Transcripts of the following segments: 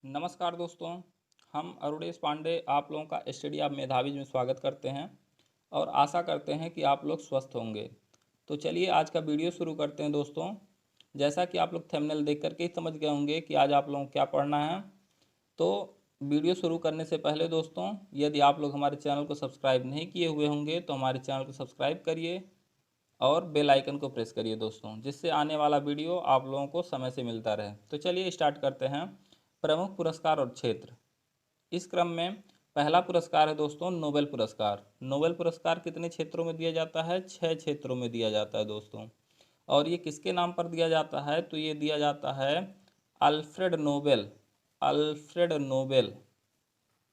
नमस्कार दोस्तों। हम अरुणेश पांडे आप लोगों का स्टडी ऑफ मेधावी में स्वागत करते हैं और आशा करते हैं कि आप लोग स्वस्थ होंगे। तो चलिए आज का वीडियो शुरू करते हैं दोस्तों। जैसा कि आप लोग थंबनेल देख करके ही समझ गए होंगे कि आज आप लोगों को क्या पढ़ना है। तो वीडियो शुरू करने से पहले दोस्तों, यदि आप लोग हमारे चैनल को सब्सक्राइब नहीं किए हुए होंगे तो हमारे चैनल को सब्सक्राइब करिए और बेल आइकन को प्रेस करिए दोस्तों, जिससे आने वाला वीडियो आप लोगों को समय से मिलता रहे। तो चलिए स्टार्ट करते हैं। प्रमुख पुरस्कार और क्षेत्र। इस क्रम में पहला पुरस्कार है दोस्तों नोबेल पुरस्कार। नोबेल पुरस्कार कितने क्षेत्रों में दिया जाता है? 6 क्षेत्रों में दिया जाता है दोस्तों। और ये किसके नाम पर दिया जाता है? तो ये दिया जाता है अल्फ्रेड नोबेल। अल्फ्रेड नोबेल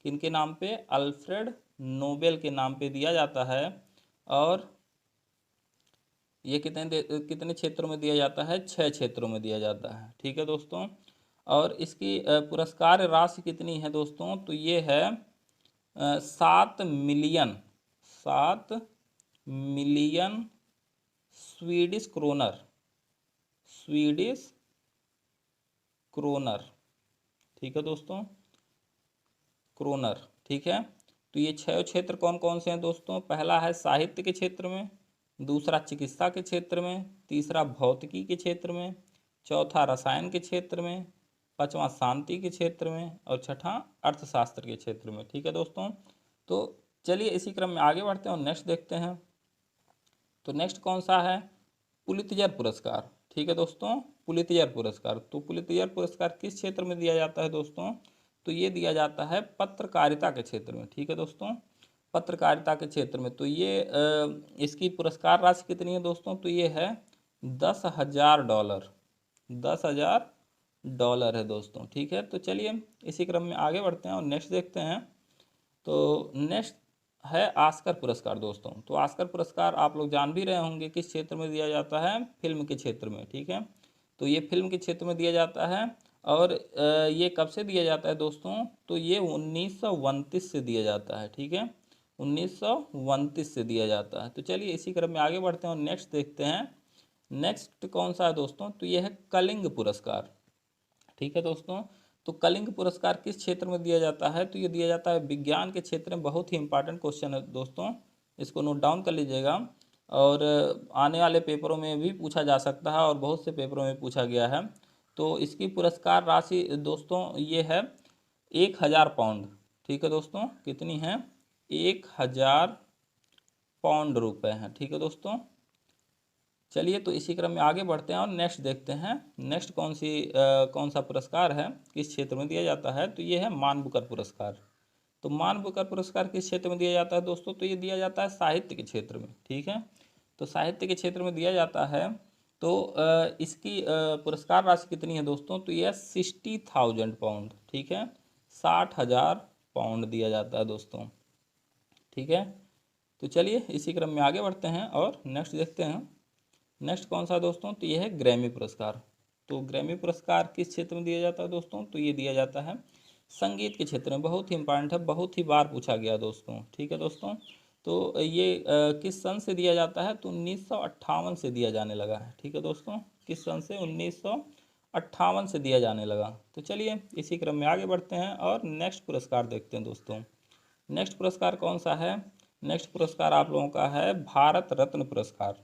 किनके नाम पे? अल्फ्रेड नोबेल के नाम पे दिया जाता है। और ये कितने क्षेत्रों में दिया जाता है? 6 क्षेत्रों में दिया जाता है। ठीक है दोस्तों। और इसकी पुरस्कार राशि कितनी है दोस्तों? तो ये है 7 million 7 million Swedish kronor. Swedish kronor. ठीक है दोस्तों, क्रोनर। ठीक है। तो ये 6 क्षेत्र कौन कौन से हैं दोस्तों? पहला है साहित्य के क्षेत्र में, दूसरा चिकित्सा के क्षेत्र में, तीसरा भौतिकी के क्षेत्र में, चौथा रसायन के क्षेत्र में, पांचवा शांति के क्षेत्र में और छठा अर्थशास्त्र के क्षेत्र में। ठीक है दोस्तों। तो चलिए इसी क्रम में आगे बढ़ते हैं और नेक्स्ट देखते हैं। तो नेक्स्ट कौन सा है? पुलित्जर पुरस्कार। ठीक है दोस्तों, पुलित्जर पुरस्कार। तो पुलित्जर पुरस्कार किस क्षेत्र में दिया जाता है दोस्तों? तो ये दिया जाता है पत्रकारिता के क्षेत्र में। ठीक है दोस्तों, पत्रकारिता के क्षेत्र में। तो ये इसकी पुरस्कार राशि कितनी है दोस्तों? तो ये है $10,000। $10,000 है दोस्तों। ठीक है। तो चलिए इसी क्रम में आगे बढ़ते हैं और नेक्स्ट देखते हैं। तो नेक्स्ट है ऑस्कर पुरस्कार दोस्तों। तो ऑस्कर पुरस्कार आप लोग जान भी रहे होंगे किस क्षेत्र में दिया जाता है? फिल्म के क्षेत्र में। ठीक है। तो ये फिल्म के क्षेत्र में दिया जाता है। और ये कब से दिया जाता है दोस्तों? तो ये 1929 से दिया जाता है। ठीक है, 1929 से दिया जाता है। तो चलिए इसी क्रम में आगे बढ़ते हैं और नेक्स्ट देखते हैं। नेक्स्ट कौन सा है दोस्तों? तो ये है कलिंग पुरस्कार। ठीक है दोस्तों। तो कलिंग पुरस्कार किस क्षेत्र में दिया जाता है? तो ये दिया जाता है विज्ञान के क्षेत्र में। बहुत ही इंपॉर्टेंट क्वेश्चन है दोस्तों, इसको नोट डाउन कर लीजिएगा। और आने वाले पेपरों में भी पूछा जा सकता है और बहुत से पेपरों में पूछा गया है। तो इसकी पुरस्कार राशि दोस्तों ये है 1,000 पाउंड। ठीक है दोस्तों, कितनी है? 1,000 पाउंड रुपये हैं। ठीक है दोस्तों। चलिए तो इसी क्रम में आगे बढ़ते हैं और नेक्स्ट देखते हैं। नेक्स्ट कौन सा पुरस्कार है, किस क्षेत्र में दिया जाता है? तो ये है मान बुकर पुरस्कार। तो मान बुकर पुरस्कार किस क्षेत्र में दिया जाता है दोस्तों? तो ये दिया जाता है साहित्य के क्षेत्र में। ठीक है। तो साहित्य के क्षेत्र में दिया जाता है। तो इसकी पुरस्कार राशि कितनी है दोस्तों? तो यह 60,000 पाउंड। ठीक है, 60,000 पाउंड दिया जाता है दोस्तों। ठीक है। तो चलिए इसी क्रम में आगे बढ़ते हैं और नेक्स्ट देखते हैं। नेक्स्ट कौन सा दोस्तों? तो ये है ग्रैमी पुरस्कार। तो ग्रैमी पुरस्कार किस क्षेत्र में दिया जाता है दोस्तों? तो ये दिया जाता है संगीत के क्षेत्र में। बहुत ही इंपॉर्टेंट है, बहुत ही बार पूछा गया दोस्तों। ठीक है दोस्तों। तो ये किस सन से दिया जाता है? तो 1958 से दिया जाने लगा है। ठीक है दोस्तों, किस सन से? 1958 से दिया जाने लगा। तो चलिए इसी क्रम में आगे बढ़ते हैं और नेक्स्ट पुरस्कार देखते हैं दोस्तों। नेक्स्ट पुरस्कार कौन सा है? नेक्स्ट पुरस्कार आप लोगों का है भारत रत्न पुरस्कार।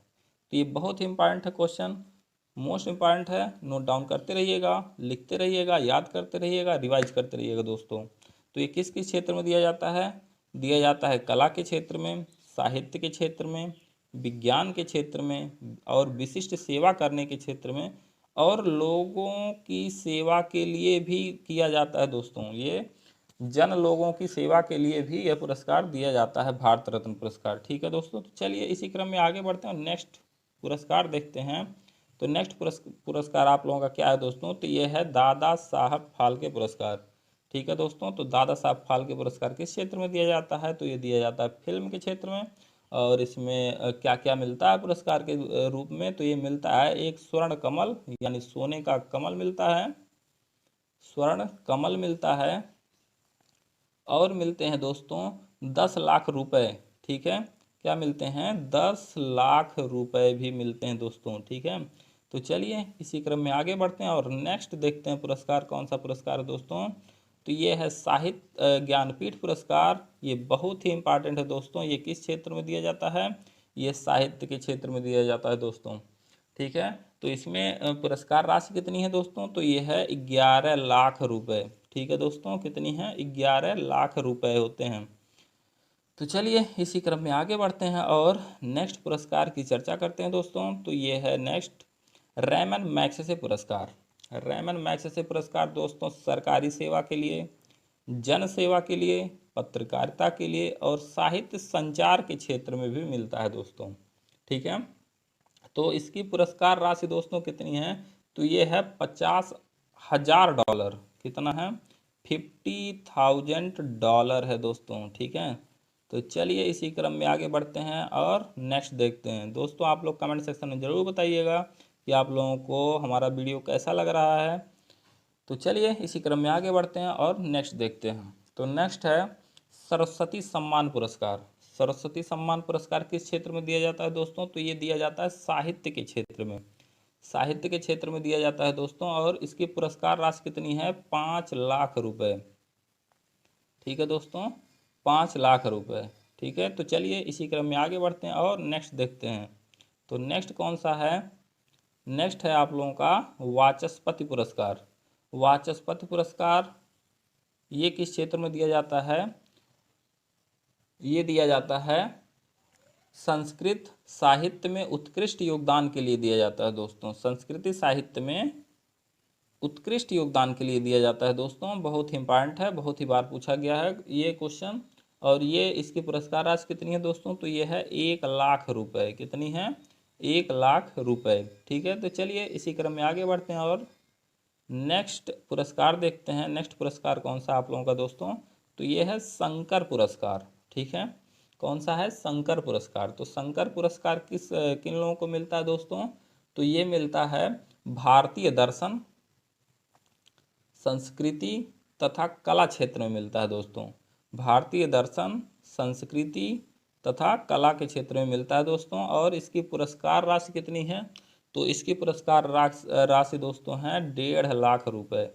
तो ये बहुत ही इंपॉर्टेंट है क्वेश्चन, मोस्ट इंपॉर्टेंट है। नोट डाउन करते रहिएगा, लिखते रहिएगा, याद करते रहिएगा, रिवाइज करते रहिएगा दोस्तों। तो ये किस किस क्षेत्र में दिया जाता है? दिया जाता है कला के क्षेत्र में, साहित्य के क्षेत्र में, विज्ञान के क्षेत्र में और विशिष्ट सेवा करने के क्षेत्र में और लोगों की सेवा के लिए भी किया जाता है दोस्तों। ये जन लोगों की सेवा के लिए भी यह पुरस्कार दिया जाता है, भारत रत्न पुरस्कार। ठीक है दोस्तों। तो चलिए इसी क्रम में आगे बढ़ते हैं और नेक्स्ट पुरस्कार देखते हैं। तो नेक्स्ट पुरस्कार आप लोगों का क्या है दोस्तों? तो ये है दादा साहब फाल्के पुरस्कार। ठीक है दोस्तों। तो दादा साहब फाल्के पुरस्कार किस क्षेत्र में दिया जाता है? तो ये दिया जाता है फिल्म के क्षेत्र में। और इसमें क्या क्या मिलता है पुरस्कार के रूप में? तो ये मिलता है एक स्वर्ण कमल, यानी सोने का कमल मिलता है, स्वर्ण कमल मिलता है। और मिलते हैं दोस्तों 10 लाख रुपए। ठीक है, क्या मिलते हैं? 10 लाख रुपए भी मिलते हैं दोस्तों। ठीक है। तो चलिए इसी क्रम में आगे बढ़ते हैं और नेक्स्ट देखते हैं पुरस्कार कौन सा पुरस्कार है दोस्तों। तो ये है साहित्य ज्ञानपीठ पुरस्कार। ये बहुत ही इंपॉर्टेंट है दोस्तों। ये किस क्षेत्र में दिया जाता है? ये साहित्य के क्षेत्र में दिया जाता है दोस्तों। ठीक है, तो इसमें पुरस्कार राशि कितनी है दोस्तों? तो ये है 11 लाख रुपए। ठीक है दोस्तों, कितनी है? 11 लाख रुपए होते हैं। तो चलिए इसी क्रम में आगे बढ़ते हैं और नेक्स्ट पुरस्कार की चर्चा करते हैं दोस्तों। तो ये है नेक्स्ट रैमन मैग्सेसे पुरस्कार। रैमन मैग्सेसे पुरस्कार दोस्तों सरकारी सेवा के लिए, जन सेवा के लिए, पत्रकारिता के लिए और साहित्य संचार के क्षेत्र में भी मिलता है दोस्तों। ठीक है, तो इसकी पुरस्कार राशि दोस्तों कितनी है? तो ये है $50,000। कितना है? $50,000 है दोस्तों। ठीक है, तो चलिए इसी क्रम में आगे बढ़ते हैं और नेक्स्ट देखते हैं दोस्तों। आप लोग कमेंट सेक्शन में ज़रूर बताइएगा कि आप लोगों को हमारा वीडियो कैसा लग रहा है। तो चलिए इसी क्रम में आगे बढ़ते हैं और नेक्स्ट देखते हैं। तो नेक्स्ट है सरस्वती सम्मान पुरस्कार। सरस्वती सम्मान पुरस्कार किस क्षेत्र में दिया जाता है दोस्तों? तो ये दिया जाता है साहित्य के क्षेत्र में। साहित्य के क्षेत्र में दिया जाता है दोस्तों और इसकी पुरस्कार राशि कितनी है? 5 लाख रुपए। ठीक है दोस्तों, 5 लाख रुपए। ठीक है, तो चलिए इसी क्रम में आगे बढ़ते हैं और नेक्स्ट देखते हैं। तो नेक्स्ट कौन सा है? नेक्स्ट है आप लोगों का वाचस्पति पुरस्कार। वाचस्पति पुरस्कार ये किस क्षेत्र में दिया जाता है? ये दिया जाता है संस्कृत साहित्य में उत्कृष्ट योगदान के लिए दिया जाता है दोस्तों। संस्कृति साहित्य में उत्कृष्ट योगदान के लिए दिया जाता है दोस्तों। बहुत ही इंपॉर्टेंट है, बहुत ही बार पूछा गया है ये क्वेश्चन। और ये इसकी पुरस्कार राशि कितनी है दोस्तों? तो ये है 1 लाख रुपए। कितनी है? 1 लाख रुपए। ठीक है, तो चलिए इसी क्रम में आगे बढ़ते हैं और नेक्स्ट पुरस्कार देखते हैं। नेक्स्ट पुरस्कार कौन सा आप लोगों का दोस्तों? तो ये है शंकर पुरस्कार। ठीक है, कौन सा है? शंकर पुरस्कार। तो शंकर पुरस्कार किन लोगों को मिलता है दोस्तों? तो ये मिलता है भारतीय दर्शन, संस्कृति तथा कला क्षेत्र में मिलता है दोस्तों। भारतीय दर्शन, संस्कृति तथा कला के क्षेत्र में मिलता है दोस्तों। और इसकी पुरस्कार राशि कितनी है? तो इसकी पुरस्कार राशि दोस्तों है 1.5 लाख रुपए।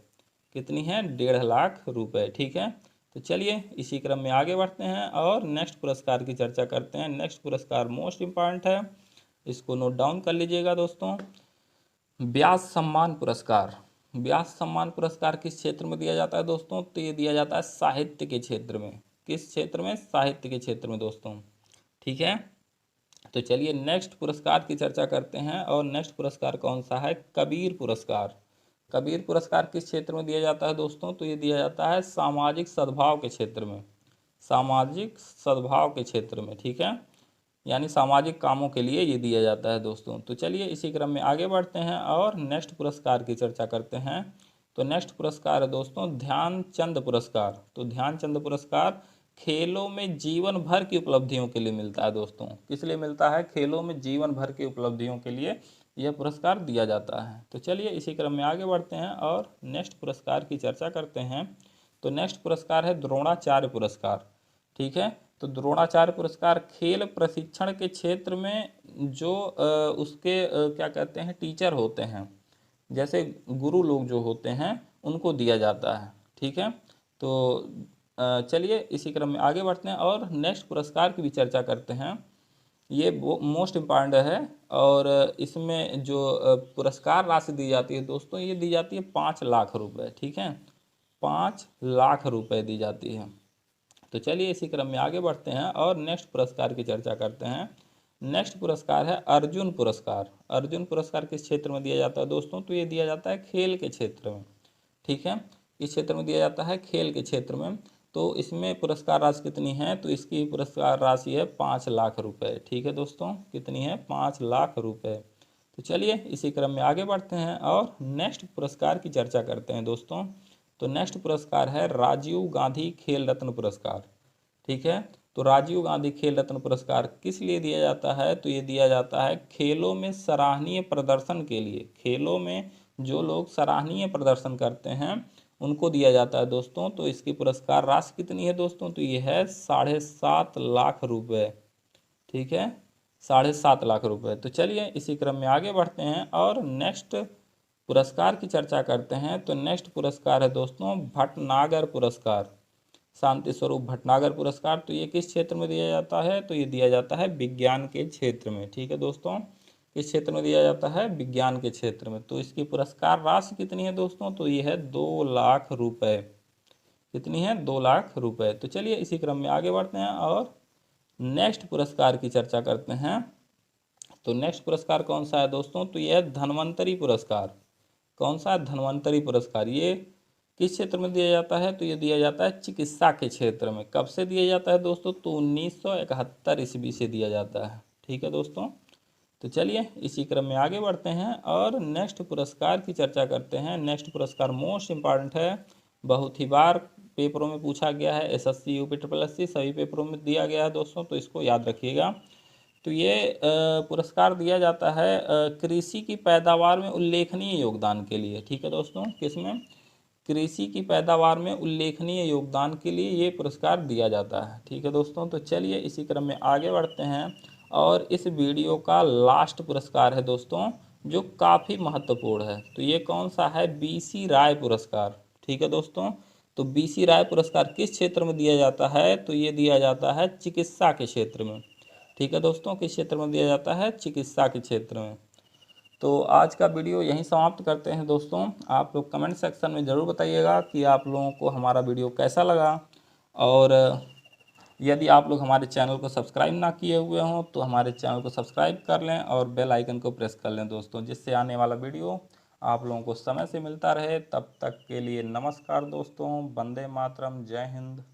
कितनी है? 1.5 लाख रुपए। ठीक है, तो चलिए इसी क्रम में आगे बढ़ते हैं और नेक्स्ट पुरस्कार की चर्चा करते हैं। नेक्स्ट पुरस्कार मोस्ट इम्पॉर्टेंट है, इसको नोट डाउन कर लीजिएगा दोस्तों। व्यास सम्मान पुरस्कार। व्यास सम्मान पुरस्कार किस क्षेत्र में दिया जाता है दोस्तों? तो ये दिया जाता है साहित्य के क्षेत्र में। किस क्षेत्र में? साहित्य के क्षेत्र में दोस्तों। ठीक है, तो चलिए नेक्स्ट पुरस्कार की चर्चा करते हैं और नेक्स्ट पुरस्कार कौन सा है? कबीर पुरस्कार। कबीर पुरस्कार किस क्षेत्र में दिया जाता है दोस्तों? तो ये दिया जाता है सामाजिक सद्भाव के क्षेत्र में। सामाजिक सद्भाव के क्षेत्र में। ठीक है, यानी सामाजिक कामों के लिए ये दिया जाता है दोस्तों। तो चलिए इसी क्रम में आगे बढ़ते हैं और नेक्स्ट पुरस्कार की चर्चा करते हैं। तो नेक्स्ट पुरस्कार है दोस्तों ध्यानचंद पुरस्कार। तो ध्यानचंद पुरस्कार खेलों में जीवन भर की उपलब्धियों के लिए मिलता है दोस्तों। किस लिए मिलता है? खेलों में जीवन भर की उपलब्धियों के लिए यह पुरस्कार दिया जाता है। तो चलिए इसी क्रम में आगे बढ़ते हैं और नेक्स्ट पुरस्कार की चर्चा करते हैं। तो नेक्स्ट पुरस्कार है द्रोणाचार्य पुरस्कार। ठीक है, तो द्रोणाचार्य पुरस्कार खेल प्रशिक्षण के क्षेत्र में जो उसके क्या कहते हैं टीचर होते हैं, जैसे गुरु लोग जो होते हैं उनको दिया जाता है। ठीक है, तो चलिए इसी क्रम में आगे बढ़ते हैं और नेक्स्ट पुरस्कार की भी चर्चा करते हैं। ये मोस्ट इम्पॉर्टेंट है और इसमें जो पुरस्कार राशि दी जाती है दोस्तों, ये दी जाती है 5 लाख रुपए। ठीक है, 5 लाख रुपए दी जाती है। तो चलिए इसी क्रम में आगे बढ़ते हैं और नेक्स्ट पुरस्कार की चर्चा करते हैं। नेक्स्ट पुरस्कार है अर्जुन पुरस्कार। अर्जुन पुरस्कार किस क्षेत्र में दिया जाता है दोस्तों? तो ये दिया जाता है खेल के क्षेत्र में। ठीक है, इस क्षेत्र में दिया जाता है खेल के क्षेत्र में। तो इसमें पुरस्कार राशि कितनी है? तो इसकी पुरस्कार राशि है 5 लाख रुपए। ठीक है दोस्तों, कितनी है? 5 लाख रुपए। तो चलिए इसी क्रम में आगे बढ़ते हैं और नेक्स्ट पुरस्कार की चर्चा करते हैं दोस्तों। तो नेक्स्ट पुरस्कार है राजीव गांधी खेल रत्न पुरस्कार। ठीक है, तो राजीव गांधी खेल रत्न पुरस्कार किस लिए दिया जाता है? तो ये दिया जाता है खेलों में सराहनीय प्रदर्शन के लिए। खेलों में जो लोग सराहनीय प्रदर्शन करते हैं उनको दिया जाता है दोस्तों। तो इसकी पुरस्कार राशि कितनी है दोस्तों? तो ये है 7.5 लाख रुपए। ठीक है, 7.5 लाख रुपए। तो चलिए इसी क्रम में आगे बढ़ते हैं और नेक्स्ट पुरस्कार की चर्चा करते हैं तो नेक्स्ट पुरस्कार है दोस्तों भटनागर पुरस्कार, शांति स्वरूप भटनागर पुरस्कार। तो ये किस क्षेत्र में दिया जाता है? तो ये दिया जाता है विज्ञान के क्षेत्र में। ठीक है दोस्तों, किस क्षेत्र में दिया जाता है? विज्ञान के क्षेत्र में। तो इसकी पुरस्कार राशि कितनी है दोस्तों? तो ये है 2 लाख रुपए। कितनी है? 2 लाख रुपए। तो चलिए इसी क्रम में आगे बढ़ते हैं और नेक्स्ट पुरस्कार की चर्चा करते हैं। तो नेक्स्ट पुरस्कार कौन सा है दोस्तों? तो यह है धन्वंतरी पुरस्कार। कौन सा? धन्वंतरी पुरस्कार। ये किस क्षेत्र में दिया जाता है? तो ये दिया जाता है चिकित्सा के क्षेत्र में। कब से दिया जाता है दोस्तों? तो 1971 ईस्वी से दिया जाता है। ठीक है दोस्तों, तो चलिए इसी क्रम में आगे बढ़ते हैं और नेक्स्ट पुरस्कार की चर्चा करते हैं। नेक्स्ट पुरस्कार मोस्ट इम्पॉर्टेंट है, बहुत ही बार पेपरों में पूछा गया है, एसएससी यूपी SSC सभी पेपरों में दिया गया है दोस्तों, तो इसको याद रखिएगा। तो ये पुरस्कार दिया जाता है कृषि की पैदावार में उल्लेखनीय योगदान के लिए। ठीक है दोस्तों, किसमें? कृषि की पैदावार में उल्लेखनीय योगदान के लिए ये पुरस्कार दिया जाता है। ठीक है दोस्तों, तो चलिए इसी क्रम में आगे बढ़ते हैं और इस वीडियो का लास्ट पुरस्कार है दोस्तों जो काफ़ी महत्वपूर्ण है। तो ये कौन सा है? BC राय पुरस्कार। ठीक है दोस्तों, तो BC राय पुरस्कार किस क्षेत्र में दिया जाता है? तो ये दिया जाता है चिकित्सा के क्षेत्र में। ठीक है दोस्तों, किस क्षेत्र में दिया जाता है? चिकित्सा के क्षेत्र में। तो आज का वीडियो यहीं समाप्त करते हैं दोस्तों। आप लोग कमेंट सेक्शन में ज़रूर बताइएगा कि आप लोगों को हमारा वीडियो कैसा लगा, और यदि आप लोग हमारे चैनल को सब्सक्राइब ना किए हुए हों तो हमारे चैनल को सब्सक्राइब कर लें और बेल आइकन को प्रेस कर लें दोस्तों, जिससे आने वाला वीडियो आप लोगों को समय से मिलता रहे। तब तक के लिए नमस्कार दोस्तों, वंदे मातरम, जय हिंद।